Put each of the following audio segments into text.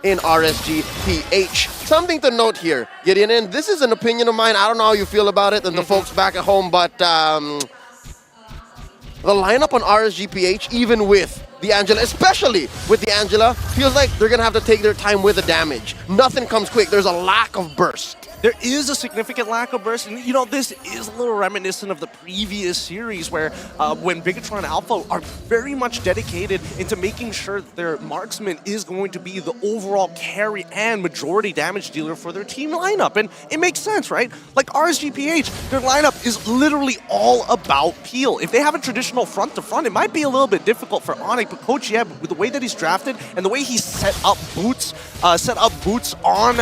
in RSG PH. Something to note here, Gideon, and this is an opinion of mine. I don't know how you feel about it and the folks back at home, but the lineup on RSG PH, even with the Angela, especially with the Angela, feels like they're going to have to take their time with the damage. Nothing comes quick. There's a lack of burst. There is a significant lack of burst, and you know, this is a little reminiscent of the previous series where when Bigatron Alpha are very much dedicated into making sure that their marksman is going to be the overall carry and majority damage dealer for their team lineup. And it makes sense, right? Like RSGPH, their lineup is literally all about peel. If they have a traditional front to front, it might be a little bit difficult for ONIC, but Coach Yeb, with the way that he's drafted and the way he set up boots on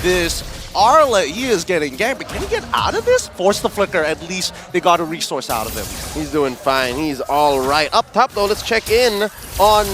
this Arla, he is getting ganked, but can he get out of this? Force the flicker, at least they got a resource out of him. He's doing fine, he's all right. Up top though, let's check in on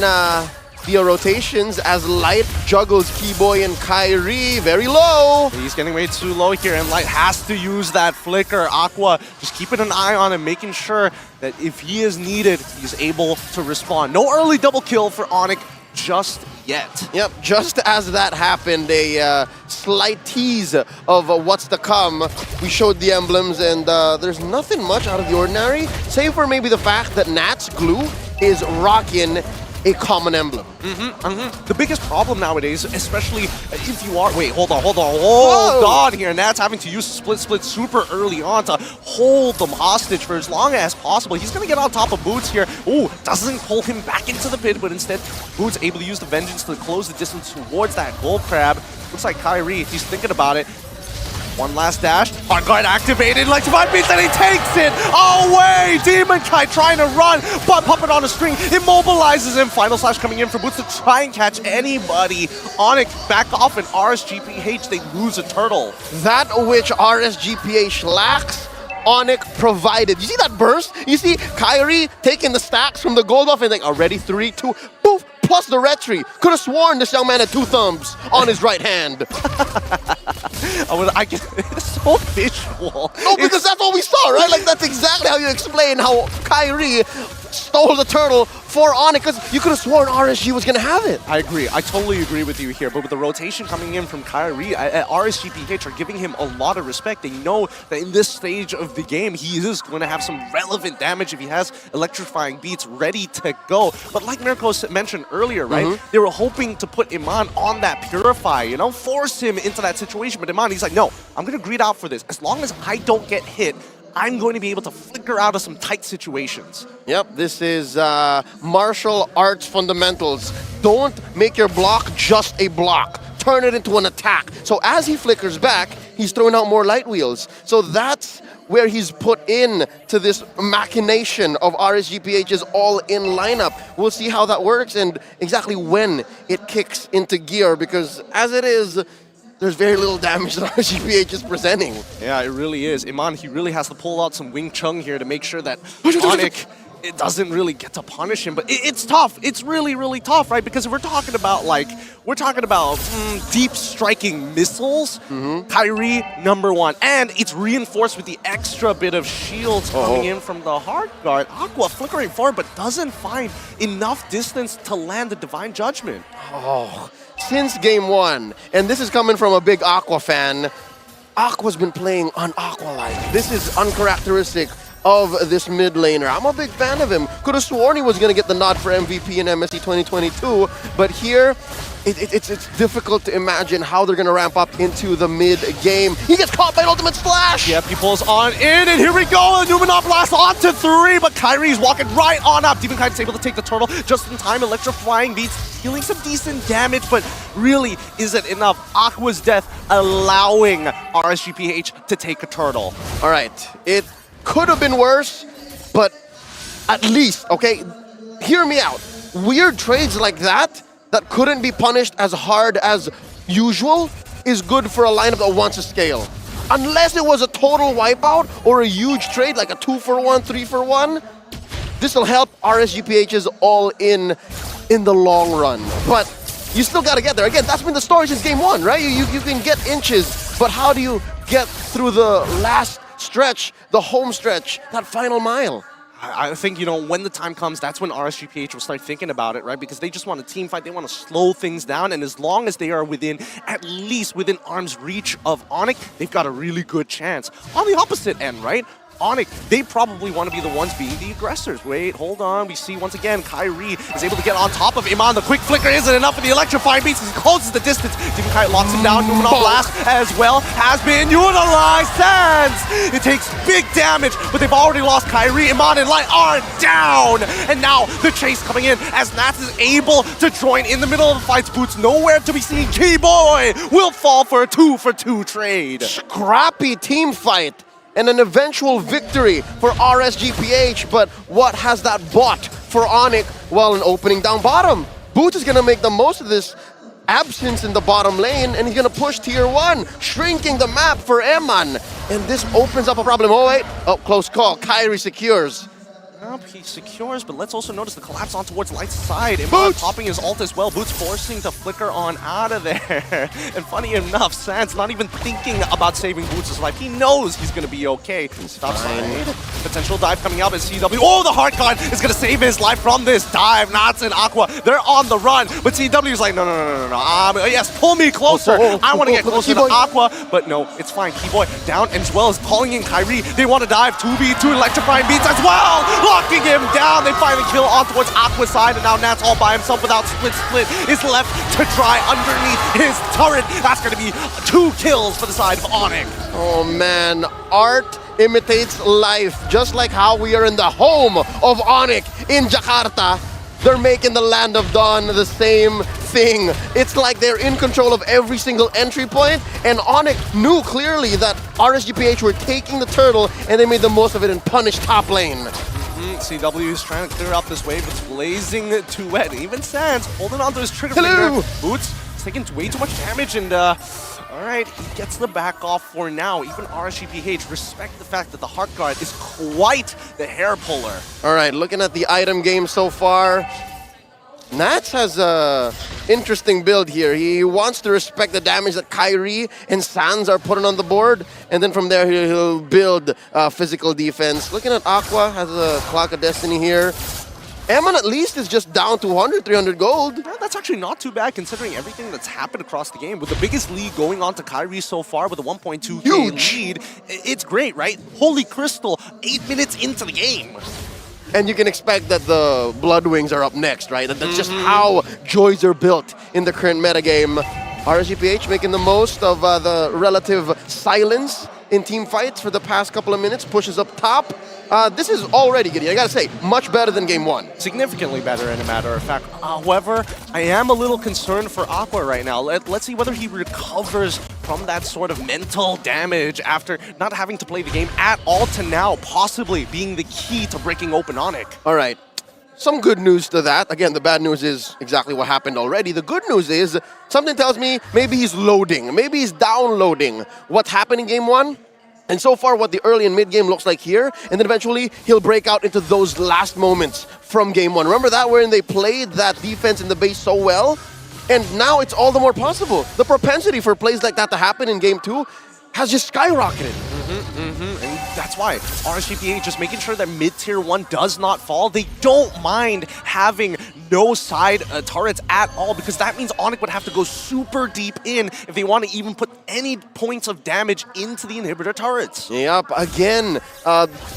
the rotations as Light juggles Keyboy and Kyrie very low. He's getting way too low here, and Light has to use that flicker. Aqua just keeping an eye on him, making sure that if he is needed, he's able to respond. No early double kill for ONIC just yet. Yep, just as that happened, a slight tease of what's to come. We showed the emblems, and there's nothing much out of the ordinary, save for maybe the fact that Nat's glue is rocking a common emblem. The biggest problem nowadays, especially if you are... Wait, hold on here. Nat's having to use split super early on to hold them hostage for as long as possible. He's going to get on top of Boots here. Ooh, doesn't pull him back into the pit, but instead Boots able to use the Vengeance to close the distance towards that gold crab. Looks like Kyrie, if he's thinking about it, one last dash, hard guard activated, like Divine Beast, and he takes it away! Demon Kite trying to run, but Puppet on a string immobilizes him. Final slash coming in for Boots to try and catch anybody. ONIC back off in RSGPH, they lose a turtle. That which RSGPH lacks, ONIC provided. You see that burst? You see Kyrie taking the stacks from the gold off and like already 3, 2, poof, plus the retry. Could have sworn this young man had 2 thumbs on his right hand. It's so visual. No, because that's what we saw, right? Like that's exactly how you explain how Kyrie stole the turtle for ONIC, because you could have sworn RSG was going to have it. I agree. I totally agree with you here. But with the rotation coming in from Kyrie, RSGPH are giving him a lot of respect. They know that in this stage of the game, he is going to have some relevant damage if he has electrifying beats ready to go. But like Mirko mentioned earlier, right? They were hoping to put Iman on that Purify, you know, force him into that situation. But Iman, he's like, no, I'm going to greed out for this. As long as I don't get hit, I'm going to be able to flicker out of some tight situations. Yep, this is martial arts fundamentals. Don't make your block just a block. Turn it into an attack. So as he flickers back, he's throwing out more light wheels. So that's where he's put in to this machination of RSGPH's all-in lineup. We'll see how that works and exactly when it kicks into gear, because as it is, there's very little damage that RSGPH is presenting. Yeah, it really is. Iman, he really has to pull out some Wing Chun here to make sure that ONIC, it doesn't really get to punish him. But it's tough. It's really, really tough, right? Because if we're talking about, deep striking missiles, Kyrie, #1. And it's reinforced with the extra bit of shields coming in from the hard guard. Aqua flickering forward, but doesn't find enough distance to land the Divine Judgment. Oh, since game 1, and this is coming from a big Aqua fan, Aqua's been playing on Aqua-like. This is uncharacteristic of this mid laner. I'm a big fan of him. Could have sworn he was going to get the nod for MVP in MSC 2022, but here, it's difficult to imagine how they're going to ramp up into the mid-game. He gets caught by an ultimate splash! Yep, he pulls on in, and here we go! A Numenor Blast on to 3, but Kyrie's walking right on up. Demon Kite's able to take the turtle just in time. Electrifying beats, dealing some decent damage, but really isn't enough. Aqua's death allowing RSGPH to take a turtle. All right, it could have been worse, but at least, okay, hear me out. Weird trades like that couldn't be punished as hard as usual is good for a lineup that wants to scale. Unless it was a total wipeout or a huge trade like a 2-for-1, 3-for-1, this will help RSGPH's all-in the long run. But you still got to get there. Again, that's been the story since game 1, right? You can get inches, but how do you get through the last stretch, the home stretch, that final mile? I think, you know, when the time comes, that's when RSGPH will start thinking about it, right? Because they just want a team fight. They want to slow things down. And as long as they are at least within arm's reach of ONIC, they've got a really good chance. On the opposite end, right? ONIC, they probably want to be the ones being the aggressors. Wait, hold on. We see once again, Kyrie is able to get on top of Iman. The quick flicker isn't enough for the electrifying beats. He closes the distance. Demon Kite locks him down. Moving on blast as well has been utilized. Sands! It takes big damage, but they've already lost Kyrie. Iman and Light are down. And now the chase coming in as Nats is able to join in the middle of the fights. Boots nowhere to be seen. Keyboy will fall for a 2-for-2 trade. Scrappy team fight and an eventual victory for RSGPH, but what has that bought for ONIC? Well, an opening down bottom. Boots is gonna make the most of this absence in the bottom lane, and he's gonna push tier 1, shrinking the map for Eman. And this opens up a problem. Oh wait, oh, close call. Kyrie secures. He secures, but let's also notice the collapse on towards Light's side. Immerse popping his ult as well. Boots forcing the flicker on out of there. And funny enough, Sans not even thinking about saving Boots' life. He knows he's going to be okay. Stop side. Potential dive coming out as CW. Oh, the hard guard is going to save his life from this dive. Nats and Aqua, they're on the run. But CW is like, no. Yes, pull me closer. I want to get closer to Aqua. But no, it's fine. Keyboy down, and as well as calling in Kyrie. They want to dive 2v2 electrifying beats as well. Locking him down. They finally kill on towards Aqua's side, and now Nats all by himself without split is left to dry underneath his turret. That's going to be 2 kills for the side of ONIC. Oh man, art imitates life, just like how we are in the home of ONIC in Jakarta. They're making the Land of Dawn the same thing. It's like they're in control of every single entry point, and ONIC knew clearly that RSGPH were taking the turtle, and they made the most of it and punished top lane. CW is trying to clear out this wave. It's blazing too wet. Even Sans holding onto his trigger Hello. finger. Boots is taking way too much damage, and all right, he gets the back off for now. Even RSGPH respect the fact that the Heart Guard is quite the hair puller. All right, looking at the item game so far, Nats has a interesting build here. He wants to respect the damage that Kyrie and Sans are putting on the board, and then from there he'll build physical defense. Looking at Aqua, has a Clock of Destiny here. Eman at least is just down to 100, 300 gold. Yeah, that's actually not too bad considering everything that's happened across the game. With the biggest lead going on to Kyrie so far with a 1.2k lead, it's great, right? Holy Crystal, 8 minutes into the game. And you can expect that the Blood Wings are up next, right? That's just how Joys are built in the current metagame. RSGPH making the most of the relative silence in team fights for the past couple of minutes, pushes up top. This is already, Gideon, I gotta say, much better than game 1. Significantly better, in a matter of fact. However, I am a little concerned for Aqua right now. Let's see whether he recovers from that sort of mental damage after not having to play the game at all to now, possibly being the key to breaking open ONIC. All right. Some good news to that. Again, the bad news is exactly what happened already. The good news is something tells me maybe he's loading, maybe he's downloading what happened in game 1. And so far, what the early and mid game looks like here, and then eventually he'll break out into those last moments from game 1. Remember that, wherein they played that defense in the base so well? And now it's all the more possible. The propensity for plays like that to happen in game 2 has just skyrocketed. And that's why RSGPH just making sure that mid-tier 1 does not fall. They don't mind having no side turrets at all, because that means ONIC would have to go super deep in if they want to even put any points of damage into the inhibitor turrets. Yep, again,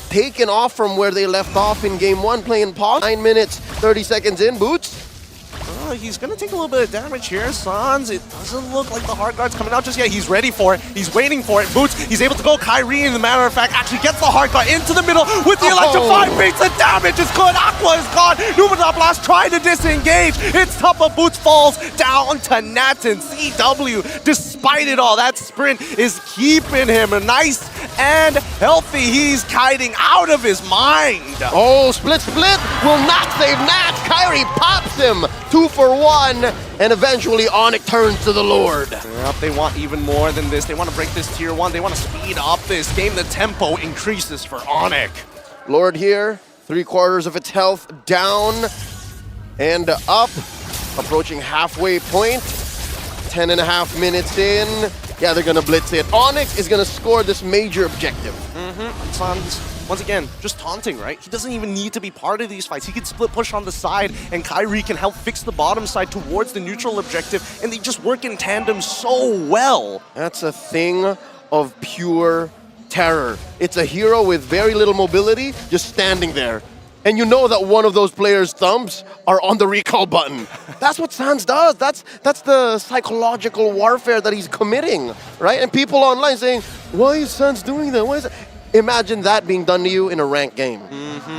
taken off from where they left off in game 1, playing pause. 9 minutes, 30 seconds in, Boots. He's going to take a little bit of damage here. Sans, it doesn't look like the hard guard's coming out just yet. He's ready for it. He's waiting for it. Boots, he's able to go. Kyrie, in the matter of fact, actually gets the hard guard into the middle with the electrified beats. The damage is good. Aqua is gone. Numenor Blast trying to disengage. It's tough, but Boots falls down to Nats and CW. Despite it all, that sprint is keeping him nice and healthy. He's kiting out of his mind. Oh, split will not save Nats. Kyrie pops him. 2 for 1, and eventually ONIC turns to the Lord. Yep, they want even more than this. They want to break this tier 1. They want to speed up this game. The tempo increases for ONIC. Lord here, 3/4 of its health down and up, approaching halfway point. 10.5 minutes in. Yeah, they're going to blitz it. ONIC is going to score this major objective. Sans once again, just taunting, right? He doesn't even need to be part of these fights. He can split push on the side, and Kyrie can help fix the bottom side towards the neutral objective, and they just work in tandem so well. That's a thing of pure terror. It's a hero with very little mobility, just standing there. And you know that one of those players' thumbs are on the recall button. That's what Sans does. That's the psychological warfare that he's committing, right? And people online saying, why is Sans doing that? Why is that? Imagine that being done to you in a ranked game.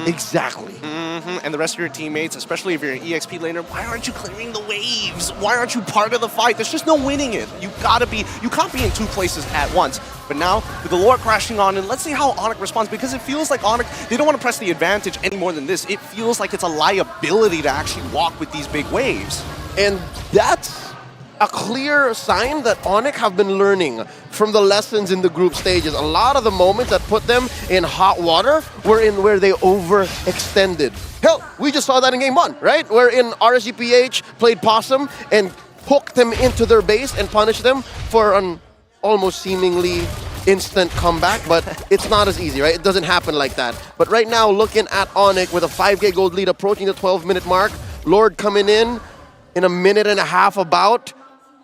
Exactly. And the rest of your teammates, especially if you're an EXP laner, why aren't you clearing the waves? Why aren't you part of the fight? There's just no winning it. You can't be in two places at once. But now, with the Lord crashing on, and let's see how ONIC responds, because it feels like ONIC, they don't want to press the advantage any more than this. It feels like it's a liability to actually walk with these big waves. And that's a clear sign that ONIC have been learning from the lessons in the group stages. A lot of the moments that put them in hot water were in where they overextended. Hell, we just saw that in game 1, right? Wherein RSGPH played possum and hooked them into their base and punished them for an almost seemingly instant comeback, but it's not as easy, right? It doesn't happen like that. But right now, looking at ONIC with a 5K gold lead approaching the 12-minute mark, Lord coming in a minute and a half about,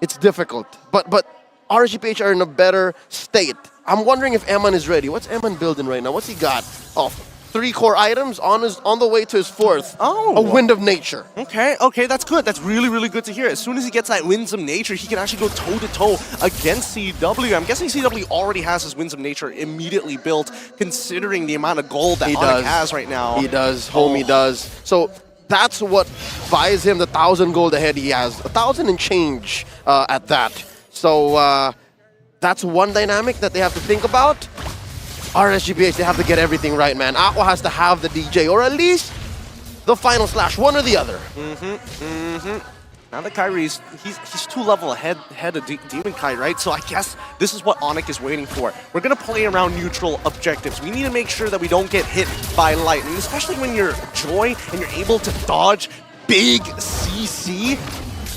it's difficult. But RSGPH are in a better state. I'm wondering if Eman is ready. What's Eman building right now? What's he got? Oh, 3 core items on the way to his 4th. Oh. A Wind of Nature. Okay, that's good. That's really, really good to hear. As soon as he gets that Winds of Nature, he can actually go toe-to-toe against CW. I'm guessing CW already has his Winds of Nature immediately built, considering the amount of gold that ONIC has right now. He does. Homie does. So that's what buys him the 1,000 gold ahead he has. 1,000 and change at that. So that's one dynamic that they have to think about. RSGPH, they have to get everything right, man. Aqua has to have the DJ, or at least the final slash, one or the other. Now that Kyrie's, he's 2 level ahead of Demon Kai, right? So I guess this is what ONIC is waiting for. We're going to play around neutral objectives. We need to make sure that we don't get hit by lightning, especially when you're Joy and you're able to dodge big CC.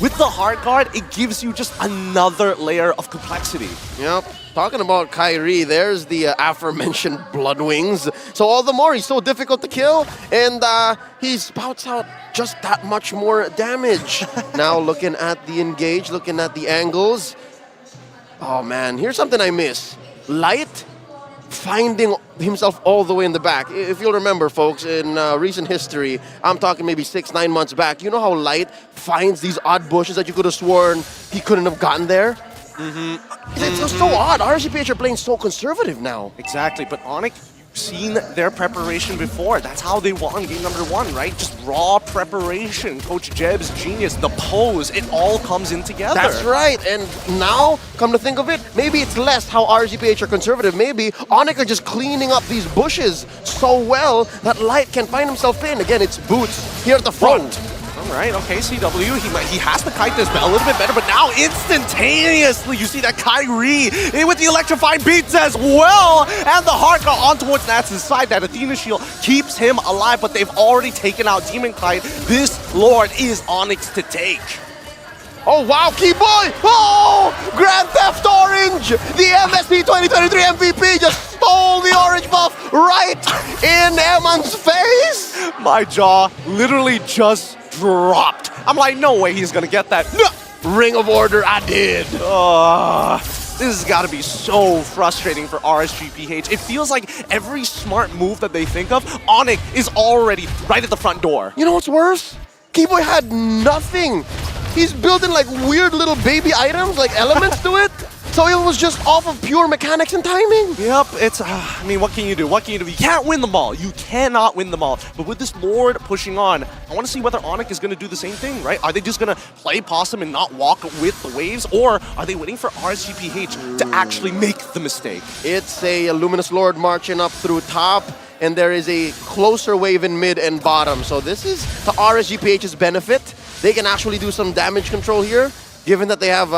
With the hard guard, it gives you just another layer of complexity. Yep. Talking about Kyrie, there's the aforementioned Blood Wings. So all the more, he's so difficult to kill, and he spouts out just that much more damage. Now looking at the engage, looking at the angles. Oh man, here's something I miss. Light finding himself all the way in the back. If you'll remember, folks, in recent history, I'm talking maybe 6-9 months back, you know how Light finds these odd bushes that you could have sworn he couldn't have gotten there? It's so odd. RSGPH are playing so conservative now. Exactly, but ONIC, you've seen their preparation before. That's how they won game number 1, right? Just raw preparation. Coach Jeb's genius, the pose, it all comes in together. That's right, and now, come to think of it, maybe it's less how RSGPH are conservative. Maybe ONIC are just cleaning up these bushes so well that Light can find himself in. Again, it's Boots here at the front. All right, okay, CW, he has to kite this a little bit better, but now instantaneously you see that Kyrie with the electrifying beats as well, and the heart got on towards Nats' side. That Athena shield keeps him alive, but they've already taken out Demon Kite. This Lord is ONIC's to take. Oh wow, Keyboy! Oh! Grand Theft Orange! The MSP 2023 MVP just stole the orange buff right in Eman's face! My jaw literally just dropped. I'm like, no way he's gonna get that. No! Ring of Order, I did. This has got to be so frustrating for RSGPH. It feels like every smart move that they think of, ONIC is already right at the front door. You know what's worse? Keyboy had nothing. He's building like weird little baby items, like elements to it. So it was just off of pure mechanics and timing. Yep, it's, I mean, what can you do? What can you do? You can't win them all. You cannot win them all. But with this Lord pushing on, I want to see whether ONIC is going to do the same thing, right? Are they just going to play possum and not walk with the waves? Or are they waiting for RSGPH to actually make the mistake? It's a Luminous Lord marching up through top, and there is a closer wave in mid and bottom. So this is to RSGPH's benefit. They can actually do some damage control here, given that they have,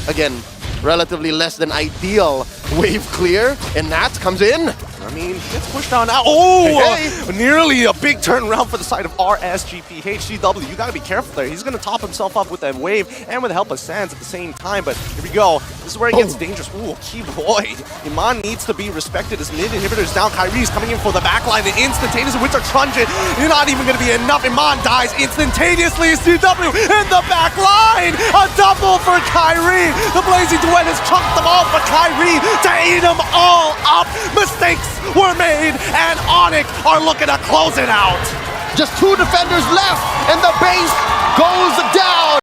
again, relatively less than ideal wave clear, and Nats comes in. All I mean, he gets pushed down now. Oh! Hey. Nearly a big turnaround for the side of RSGP. HCW, you gotta be careful there. He's gonna top himself up with that wave and with the help of Sands at the same time, but here we go. This is where it gets dangerous. Ooh, key boy. Iman needs to be respected. His mid inhibitor's down. Kyrie's coming in for the backline. The instantaneous Winter Truncheon. You're not even gonna be enough. Iman dies instantaneously. CW in the back line. A double for Kyrie. The Blazing Duet has chunked them all for Kyrie to eat them all up. Mistakes were made, and ONIC are looking to close it out. Just 2 defenders left, and the base goes down.